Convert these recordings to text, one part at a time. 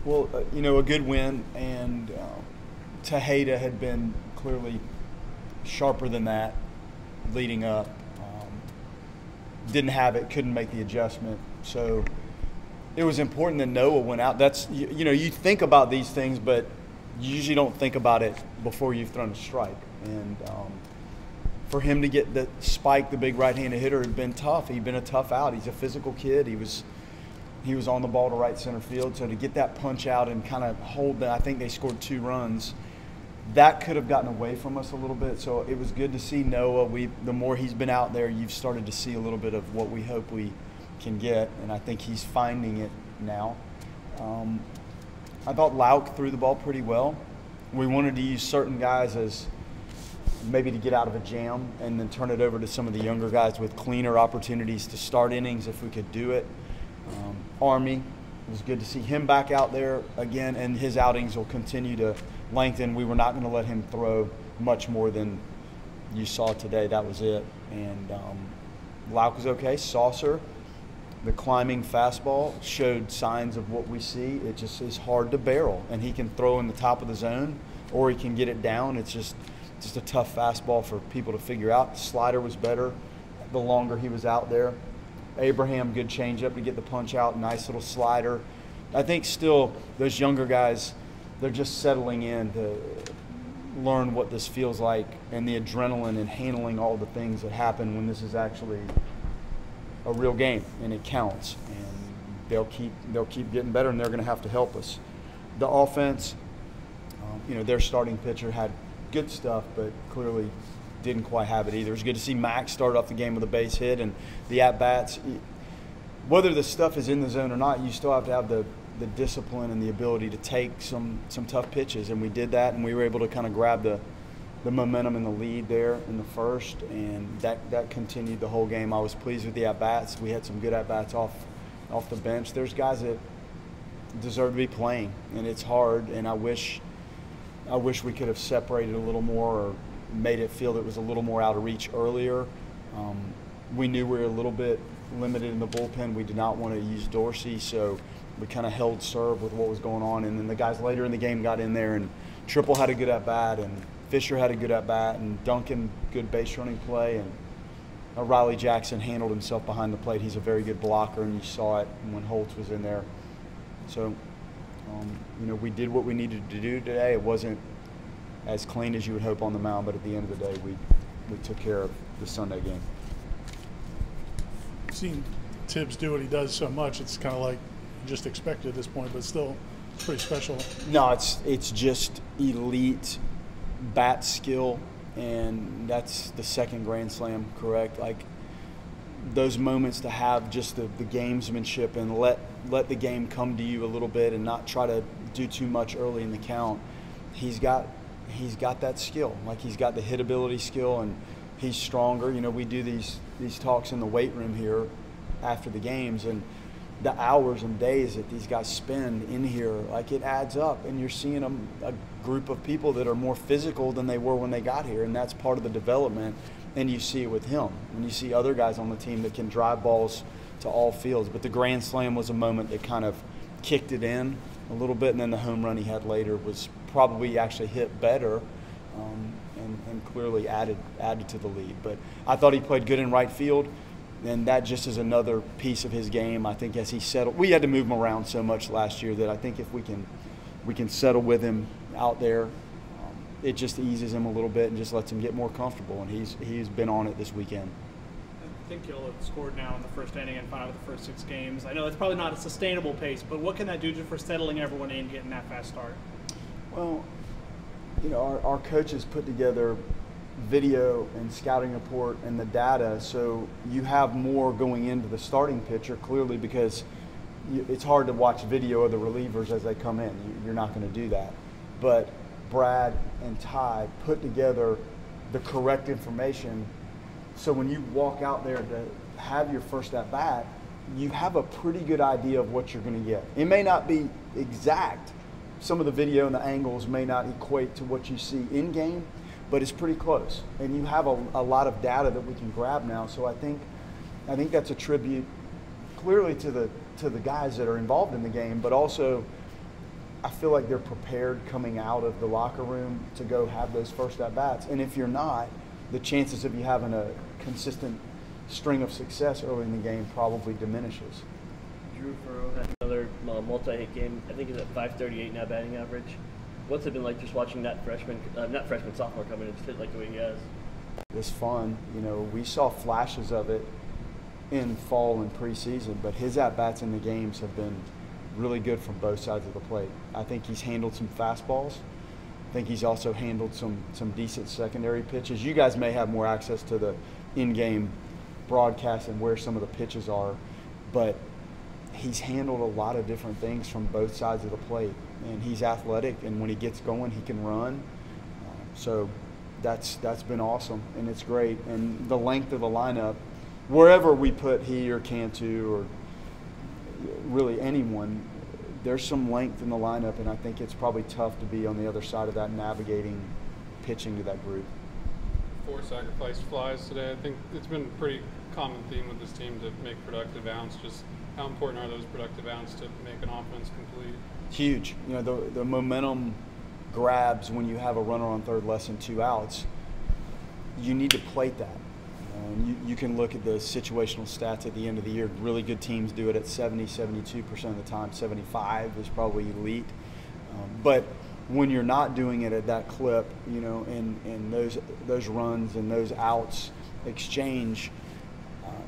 Well, a good win, and Tejada had been clearly sharper than that leading up. Didn't have it, couldn't make the adjustment. So it was important that Noah went out. That's you think about these things, but you usually don't think about it before you've thrown a strike. And for him to get the spike, the big right-handed hitter, had been tough. He'd been a tough out. He's a physical kid. He was on the ball to right center field. So to get that punch out and kind of hold that, I think they scored 2 runs. That could have gotten away from us a little bit. So it was good to see Noah. The more he's been out there, you've started to see a little bit of what we hope we can get, and I think he's finding it now. I thought Lauk threw the ball pretty well. We wanted to use certain guys as maybe to get out of a jam and then turn it over to some of the younger guys with cleaner opportunities to start innings if we could do it. Army, it was good to see him back out there again, and his outings will continue to lengthen. We were not going to let him throw much more than you saw today. That was it. And Lauk was okay. Saucer, the climbing fastball, showed signs of what we see. It just is hard to barrel, and he can throw in the top of the zone or he can get it down. It's just a tough fastball for people to figure out. The slider was better the longer he was out there. Abraham, good changeup to get the punch out, nice little slider. I think still those younger guys, they're just settling in to learn what this feels like and the adrenaline and handling all the things that happen when this is actually a real game and it counts. And they'll keep getting better, and they're going to have to help us. The offense, their starting pitcher had good stuff, but clearly didn't quite have it either. It was good to see Max start off the game with a base hit, and the at-bats. Whether the stuff is in the zone or not, you still have to have the discipline and the ability to take some tough pitches, and we did that, and we were able to kind of grab the momentum and the lead there in the first, and that continued the whole game. I was pleased with the at-bats. We had some good at-bats off the bench. There's guys that deserve to be playing, and it's hard, and I wish we could have separated a little more or made it feel that it was a little more out of reach earlier. We knew we were a little bit limited in the bullpen. We did not want to use Dorsey, so we kind of held serve with what was going on. And then the guys later in the game got in there, and Triple had a good at-bat, and Fisher had a good at-bat, and Duncan, good base running play, and Riley Jackson handled himself behind the plate. He's a very good blocker, and you saw it when Holtz was in there. So, we did what we needed to do today. It wasn't as clean as you would hope on the mound, but at the end of the day, we took care of the Sunday game. Seeing Tibbs do what he does so much, it's kind of like just expected at this point, but still pretty special. No, it's just elite bat skill, and that's the second Grand Slam, correct? Like those moments to have just the gamesmanship and let the game come to you a little bit and not try to do too much early in the count. He's got that skill. Like he's got the hitability skill, and he's stronger. We do these talks in the weight room here after the games, and the hours and days that these guys spend in here, like it adds up, and you're seeing a group of people that are more physical than they were when they got here, and that's part of the development. And you see it with him, and you see other guys on the team that can drive balls to all fields. But the Grand Slam was a moment that kind of kicked it in a little bit, and then the home run he had later was probably actually hit better, and clearly added to the lead. But I thought he played good in right field, and that just is another piece of his game. I think as he settled, we had to move him around so much last year that I think if we can settle with him out there, it just eases him a little bit and just lets him get more comfortable, and he's been on it this weekend. I think you'll have scored now in the first inning in 5 of the first 6 games. I know it's probably not a sustainable pace, but what can that do just for settling everyone in, getting that fast start? Well, our coaches put together video and scouting report and the data, so you have more going into the starting pitcher, clearly, because it's hard to watch video of the relievers as they come in. You're not going to do that. But Brad and Ty put together the correct information, so when you walk out there to have your first at-bat, you have a pretty good idea of what you're going to get. It may not be exact. Some of the video and the angles may not equate to what you see in-game, but it's pretty close. And you have a lot of data that we can grab now, so I think that's a tribute clearly to the guys that are involved in the game, but also I feel like they're prepared coming out of the locker room to go have those first at-bats. And if you're not, the chances of you having a consistent string of success early in the game probably diminishes. Drew Furrow had another multi-hit game. I think he's at 538 now batting average. What's it been like just watching that sophomore come in and just hit like the way he has? It's fun. We saw flashes of it in fall and preseason, but his at-bats in the games have been really good from both sides of the plate. I think he's handled some fastballs. I think he's also handled some decent secondary pitches. You guys may have more access to the in-game broadcast and where some of the pitches are, but he's handled a lot of different things from both sides of the plate. And he's athletic, and when he gets going, he can run. So that's been awesome, and it's great. And the length of the lineup, wherever we put he or Cantu or really anyone, there's some length in the lineup, and I think it's probably tough to be on the other side of that, navigating pitching to that group. 4 sacrificed flies today. I think it's been a pretty common theme with this team to make productive outs. Just how important are those productive outs to make an offense complete? Huge. The momentum grabs when you have a runner on third, less than 2 outs. You need to plate that. You can look at the situational stats at the end of the year. Really good teams do it at 70, 72% of the time. 75 is probably elite. But when you're not doing it at that clip, and those runs and those outs exchange,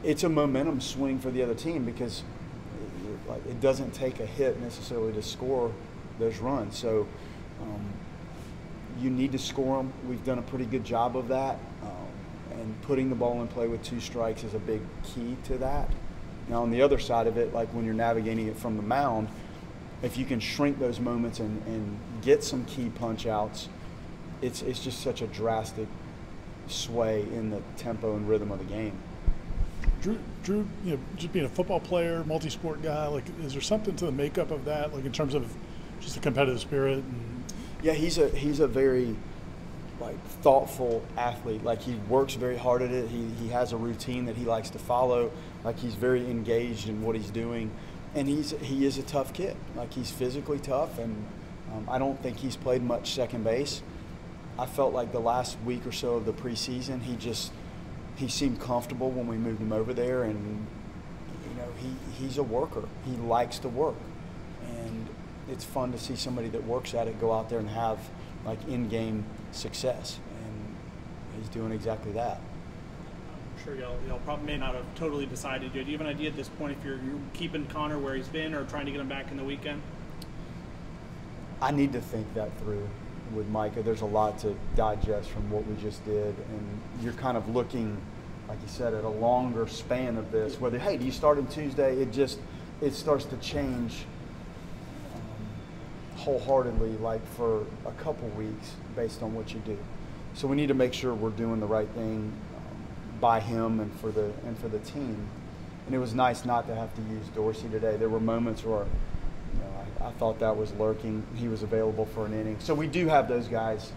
it's a momentum swing for the other team because it doesn't take a hit necessarily to score those runs. So you need to score them. We've done a pretty good job of that. And putting the ball in play with 2 strikes is a big key to that. Now, on the other side of it, like when you're navigating it from the mound, if you can shrink those moments and get some key punch outs, it's just such a drastic sway in the tempo and rhythm of the game. Drew, just being a football player, multi-sport guy, is there something to the makeup of that, in terms of just a competitive spirit? Yeah, he's a very thoughtful athlete. He works very hard at it. He has a routine that he likes to follow. He's very engaged in what he's doing, and he is a tough kid. He's physically tough, and I don't think he's played much second base. I felt like the last week or so of the preseason, he seemed comfortable when we moved him over there, and he's a worker. He likes to work, and it's fun to see somebody that works at it go out there and have in-game success, and he's doing exactly that. I'm sure y'all probably may not have totally decided yet. Do you have an idea at this point if you're keeping Connor where he's been or trying to get him back in the weekend? I need to think that through with Micah. There's a lot to digest from what we just did, and you're kind of looking, like you said, at a longer span of this. Whether, hey, do you start on Tuesday? It starts to change wholeheartedly for a couple weeks based on what you do. So we need to make sure we're doing the right thing by him and for the team. And it was nice not to have to use Dorsey today. There were moments where I thought that was lurking. He was available for an inning. So we do have those guys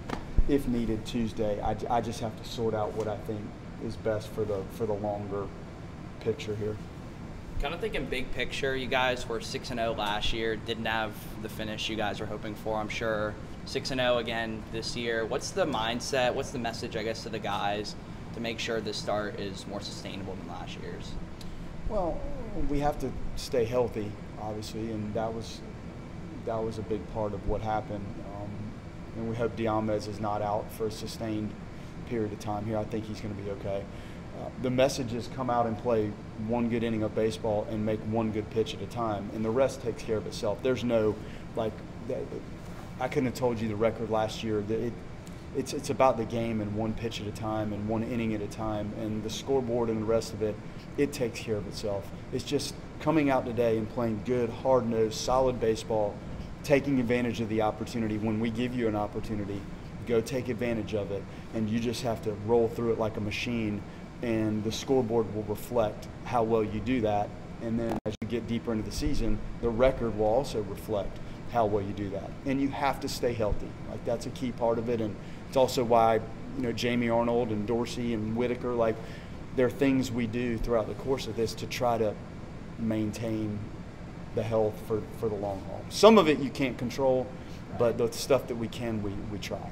if needed Tuesday. I just have to sort out what I think is best for the longer picture here. Kind of thinking big picture, you guys were 6-0 last year, didn't have the finish you guys were hoping for, I'm sure. 6-0 again this year. What's the mindset, what's the message, I guess, to the guys to make sure this start is more sustainable than last year's? Well, we have to stay healthy, obviously, and that was a big part of what happened. And we hope Diamez is not out for a sustained period of time here. I think he's going to be okay. The message is come out and play one good inning of baseball and make one good pitch at a time, and the rest takes care of itself. There's no, I couldn't have told you the record last year. It's about the game and one pitch at a time and one inning at a time, and the scoreboard and the rest of it, it takes care of itself. It's just coming out today and playing good, hard-nosed, solid baseball, taking advantage of the opportunity. When we give you an opportunity, go take advantage of it, and you just have to roll through it like a machine, and the scoreboard will reflect how well you do that. And then as you get deeper into the season, the record will also reflect how well you do that. And you have to stay healthy. That's a key part of it, and it's also why Jamie Arnold and Dorsey and Whitaker, there are things we do throughout the course of this to try to maintain the health for the long haul. Some of it you can't control, but the stuff that we can, we try.